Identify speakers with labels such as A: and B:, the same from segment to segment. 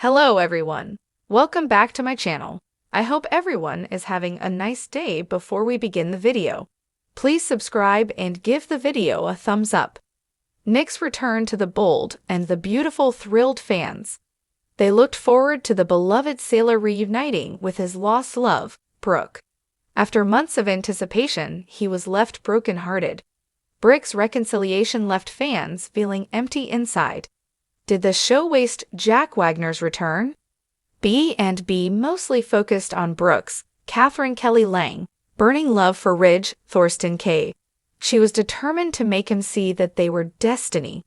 A: Hello everyone. Welcome back to my channel. I hope everyone is having a nice day. Before we begin the video, please subscribe and give the video a thumbs up. Nick's return to the bold and the beautiful thrilled fans. They looked forward to the beloved sailor reuniting with his lost love, Brooke. After months of anticipation, he was left brokenhearted. Brooke's reconciliation left fans feeling empty inside. Did the show waste Jack Wagner's return? B&B mostly focused on Brooke's, Catherine Kelly Lang, burning love for Ridge Thorsten Kaye. She was determined to make him see that they were destiny.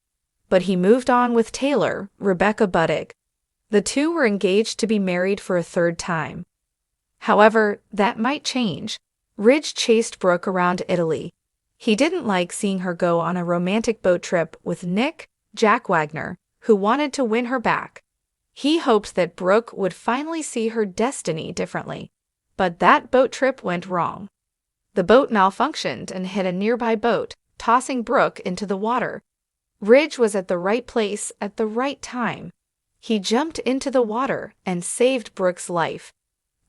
A: But he moved on with Taylor, Rebecca Budig. The two were engaged to be married for a third time. However, that might change. Ridge chased Brooke around Italy. He didn't like seeing her go on a romantic boat trip with Nick, Jack Wagner, who wanted to win her back. He hoped that Brooke would finally see her destiny differently. But that boat trip went wrong. The boat malfunctioned and hit a nearby boat, tossing Brooke into the water. Ridge was at the right place at the right time. He jumped into the water and saved Brooke's life.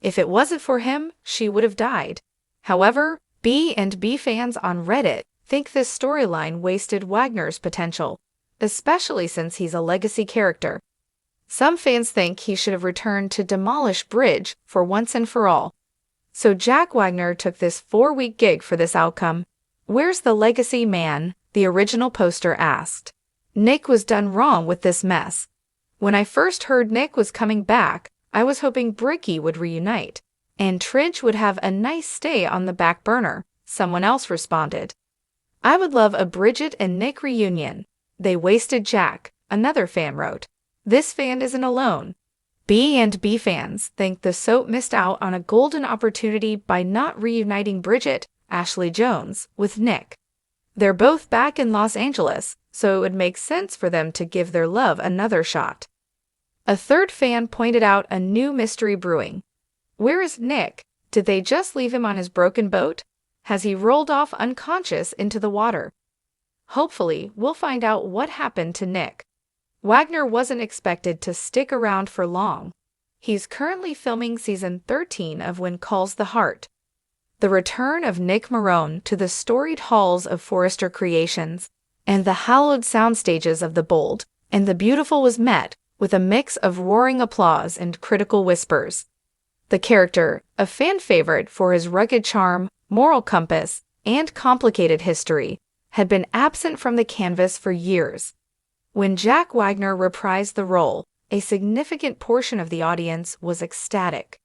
A: If it wasn't for him, she would have died. However, B&B fans on Reddit think this storyline wasted Wagner's potential, especially since he's a legacy character. Some fans think he should have returned to demolish Bridge for once and for all. So Jack Wagner took this 4-week gig for this outcome. Where's the legacy man? The original poster asked. Nick was done wrong with this mess. When I first heard Nick was coming back, I was hoping Bricky would reunite, and Tridge would have a nice stay on the back burner, someone else responded. I would love a Bridget and Nick reunion. They wasted Jack, another fan wrote. This fan isn't alone. B&B fans think the soap missed out on a golden opportunity by not reuniting Bridget, Ashley Jones, with Nick. They're both back in Los Angeles, so it would make sense for them to give their love another shot. A third fan pointed out a new mystery brewing. Where is Nick? Did they just leave him on his broken boat? Has he rolled off unconscious into the water? Hopefully, we'll find out what happened to Nick. Wagner wasn't expected to stick around for long. He's currently filming season 13 of When Calls the Heart. The return of Nick Marone to the storied halls of Forrester Creations and the hallowed soundstages of the bold and the beautiful was met with a mix of roaring applause and critical whispers. The character, a fan favorite for his rugged charm, moral compass, and complicated history, had been absent from the canvas for years. When Jack Wagner reprised the role, a significant portion of the audience was ecstatic.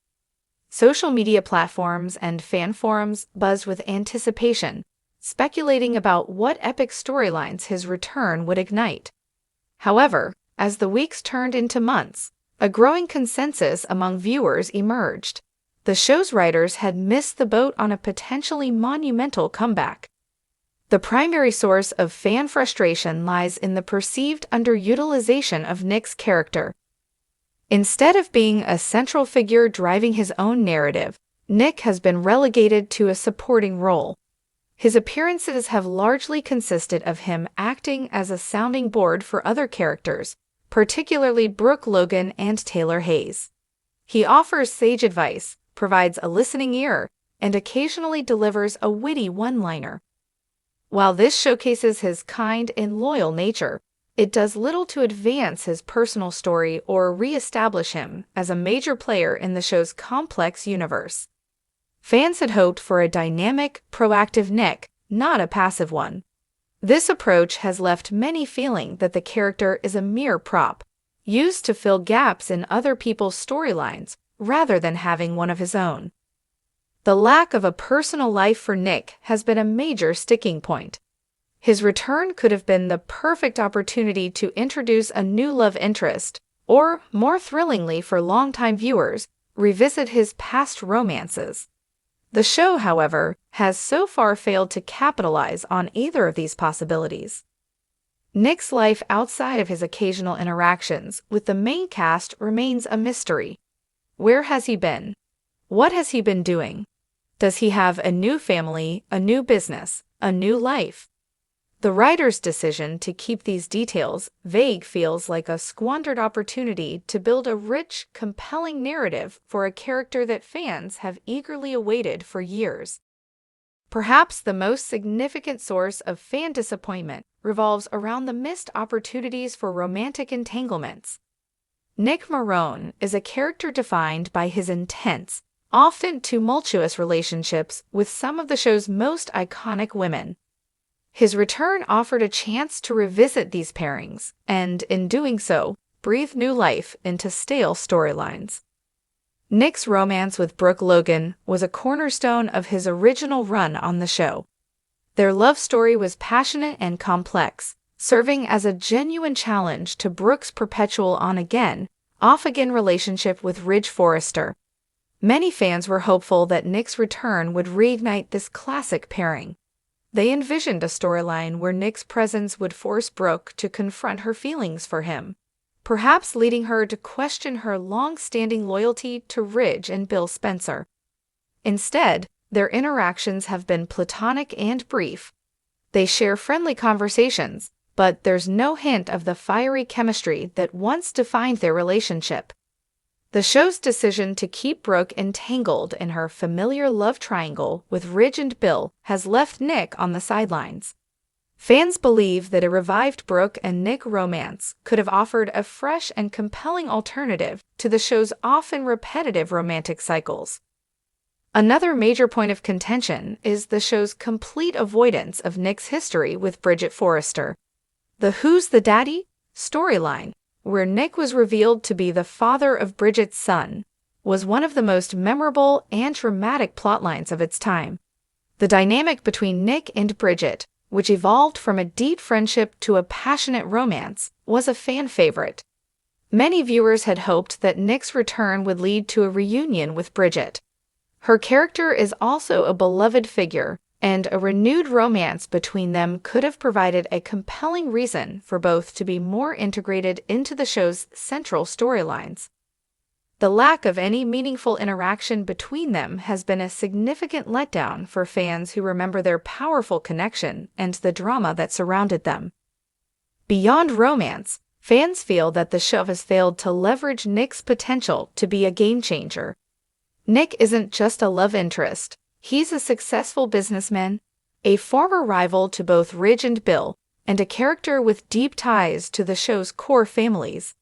A: Social media platforms and fan forums buzzed with anticipation, speculating about what epic storylines his return would ignite. However, as the weeks turned into months, a growing consensus among viewers emerged. The show's writers had missed the boat on a potentially monumental comeback. The primary source of fan frustration lies in the perceived underutilization of Nick's character. Instead of being a central figure driving his own narrative, Nick has been relegated to a supporting role. His appearances have largely consisted of him acting as a sounding board for other characters, particularly Brooke Logan and Taylor Hayes. He offers sage advice, provides a listening ear, and occasionally delivers a witty one-liner. While this showcases his kind and loyal nature, it does little to advance his personal story or re-establish him as a major player in the show's complex universe. Fans had hoped for a dynamic, proactive Nick, not a passive one. This approach has left many feeling that the character is a mere prop, used to fill gaps in other people's storylines rather than having one of his own. The lack of a personal life for Nick has been a major sticking point. His return could have been the perfect opportunity to introduce a new love interest, or, more thrillingly for longtime viewers, revisit his past romances. The show, however, has so far failed to capitalize on either of these possibilities. Nick's life outside of his occasional interactions with the main cast remains a mystery. Where has he been? What has he been doing? Does he have a new family, a new business, a new life? The writer's decision to keep these details vague feels like a squandered opportunity to build a rich, compelling narrative for a character that fans have eagerly awaited for years. Perhaps the most significant source of fan disappointment revolves around the missed opportunities for romantic entanglements. Nick Marone is a character defined by his intense, often tumultuous relationships with some of the show's most iconic women. His return offered a chance to revisit these pairings, and in doing so, breathe new life into stale storylines. Nick's romance with Brooke Logan was a cornerstone of his original run on the show. Their love story was passionate and complex, serving as a genuine challenge to Brooke's perpetual on-again, off-again relationship with Ridge Forrester. Many fans were hopeful that Nick's return would reignite this classic pairing. They envisioned a storyline where Nick's presence would force Brooke to confront her feelings for him, perhaps leading her to question her long-standing loyalty to Ridge and Bill Spencer. Instead, their interactions have been platonic and brief. They share friendly conversations, but there's no hint of the fiery chemistry that once defined their relationship. The show's decision to keep Brooke entangled in her familiar love triangle with Ridge and Bill has left Nick on the sidelines. Fans believe that a revived Brooke and Nick romance could have offered a fresh and compelling alternative to the show's often repetitive romantic cycles. Another major point of contention is the show's complete avoidance of Nick's history with Bridget Forrester. The Who's the Daddy storyline, where Nick was revealed to be the father of Bridget's son, was one of the most memorable and dramatic plotlines of its time. The dynamic between Nick and Bridget, which evolved from a deep friendship to a passionate romance, was a fan favorite. Many viewers had hoped that Nick's return would lead to a reunion with Bridget. Her character is also a beloved figure, and a renewed romance between them could have provided a compelling reason for both to be more integrated into the show's central storylines. The lack of any meaningful interaction between them has been a significant letdown for fans who remember their powerful connection and the drama that surrounded them. Beyond romance, fans feel that the show has failed to leverage Nick's potential to be a game-changer. Nick isn't just a love interest. He's a successful businessman, a former rival to both Ridge and Bill, and a character with deep ties to the show's core families.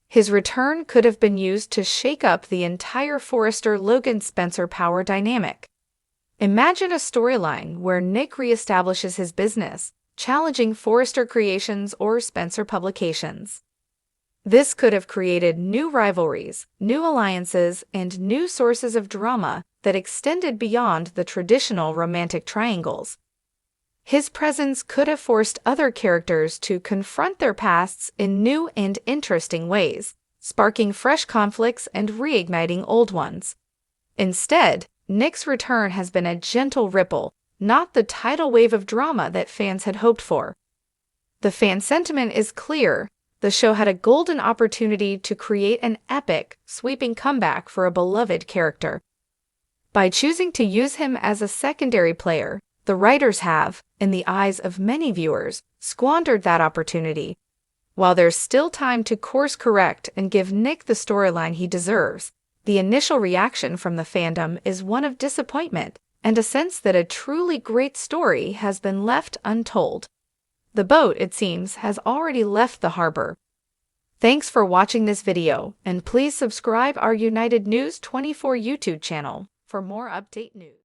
A: His return could have been used to shake up the entire Forrester-Logan-Spencer power dynamic. Imagine a storyline where Nick reestablishes his business, challenging Forrester Creations or Spencer Publications. This could have created new rivalries, new alliances, and new sources of drama that extended beyond the traditional romantic triangles. His presence could have forced other characters to confront their pasts in new and interesting ways, sparking fresh conflicts and reigniting old ones. Instead, Nick's return has been a gentle ripple, not the tidal wave of drama that fans had hoped for. The fan sentiment is clear. The show had a golden opportunity to create an epic, sweeping comeback for a beloved character. By choosing to use him as a secondary player, the writers have, in the eyes of many viewers, squandered that opportunity. While there's still time to course correct and give Nick the storyline he deserves, the initial reaction from the fandom is one of disappointment and a sense that a truly great story has been left untold. The boat, it seems, has already left the harbor. Thanks for watching this video, and please subscribe our United News 24 YouTube channel for more update news.